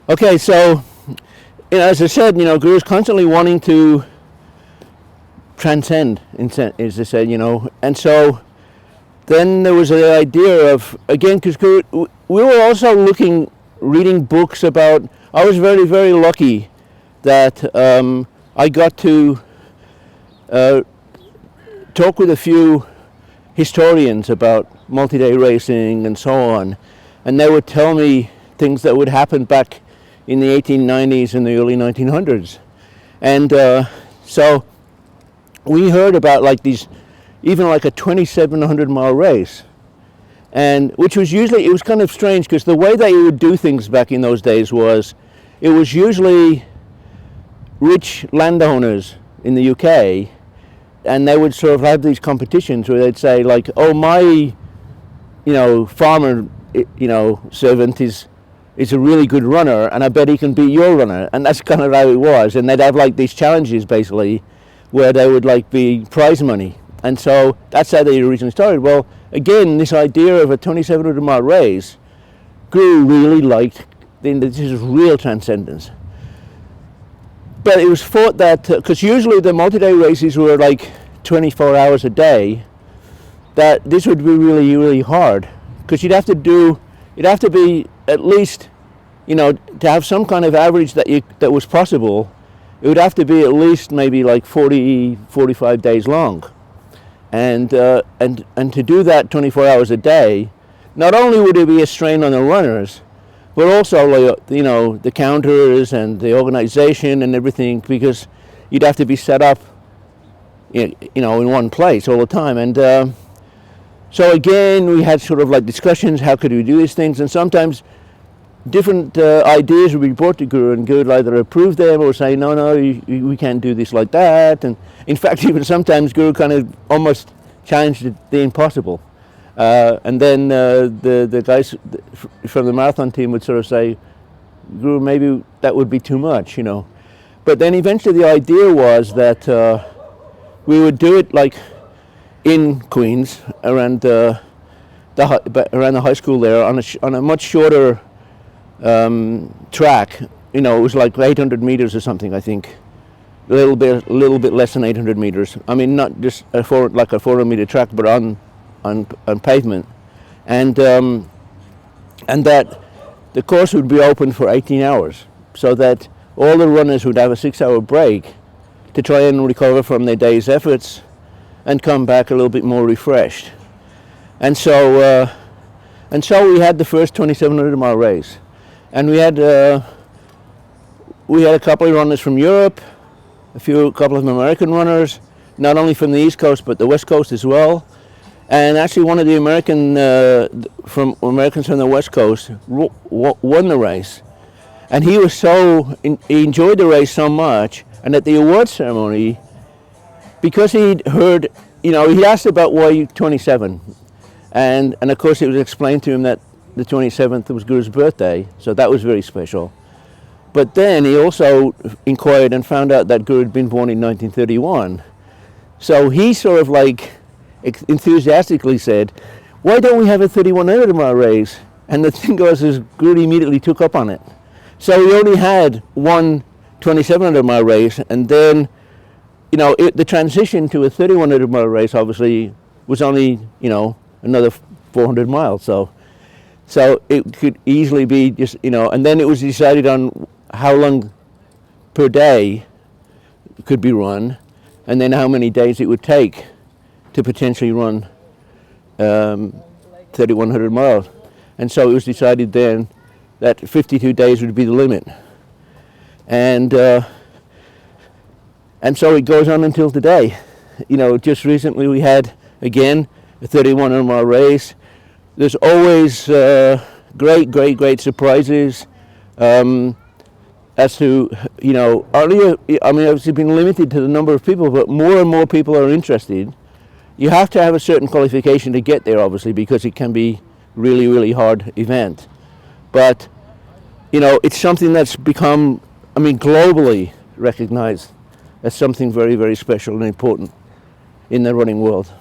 Okay, so as I said, Guru is constantly wanting to transcend, as I said, and so then there was the idea of, again, because we were also reading books about. I was very, very lucky that I got to talk with a few historians about multi-day racing and so on, and they would tell me things that would happen back in the 1890s and the early 1900s. And so we heard about like these, even like a 2,700 mile race, and which was usually, it was kind of strange because the way they would do things back in those days was, it was usually rich landowners in the UK, and they would sort of have these competitions where they'd say like, oh, my farmer servant is a really good runner, and I bet he can beat your runner. And that's kind of how it was. And they'd have like these challenges basically where they would like be prize money. And so that's how they originally started. Well, again, this idea of a 2,700 mile race, Guru really liked. This is real transcendence. But it was thought that, because usually the multi-day races were like 24 hours a day, that this would be really, really hard. Because you'd have to be at least, to have some kind of average that was possible, it would have to be at least maybe like 45 days long. And to do that 24 hours a day, not only would it be a strain on the runners, but also, the counters and the organization and everything, because you'd have to be set up, in one place all the time. And so again, we had sort of like discussions, how could we do these things? And sometimes different ideas would be brought to Guru, and Guru would either approve them or say, no, we can't do this like that. And in fact, even sometimes Guru kind of almost challenged the impossible. And then the guys from the marathon team would sort of say, Guru, maybe that would be too much, But then eventually the idea was that we would do it like in Queens, around the high school there, on a much shorter track. It was like 800 meters or something, I think. A little bit less than 800 meters. I mean, not just a 400 meter track, but on pavement, and that the course would be open for 18 hours, so that all the runners would have a 6-hour break to try and recover from their day's efforts and come back a little bit more refreshed. And so we had the first 2,700 mile race, and we had a couple of runners from Europe, a couple of American runners, not only from the East Coast but the West Coast as well. And actually, one of the Americans from the West Coast won the race, and he enjoyed the race so much. And at the awards ceremony, because he'd heard, he asked about why 27, and of course it was explained to him that the 27th was Guru's birthday, so that was very special. But then he also inquired and found out that Guru had been born in 1931, so he sort of like enthusiastically said, why don't we have a 3,100 mile race? And the thing was, Guru immediately took up on it. So we only had one 2,700 mile race, and then the transition to a 3,100 mile race obviously was only another 400 miles. So it could easily be just and then it was decided on how long per day it could be run, and then how many days it would take to potentially run 3,100 miles. And so it was decided then that 52 days would be the limit. And so it goes on until today. Just recently we had, again, a 3,100 mile race. There's always great surprises as to, earlier, obviously been limited to the number of people, but more and more people are interested. You have to have a certain qualification to get there, obviously, because it can be really, really hard event. But, it's something that's become, globally recognized as something very, very special and important in the running world.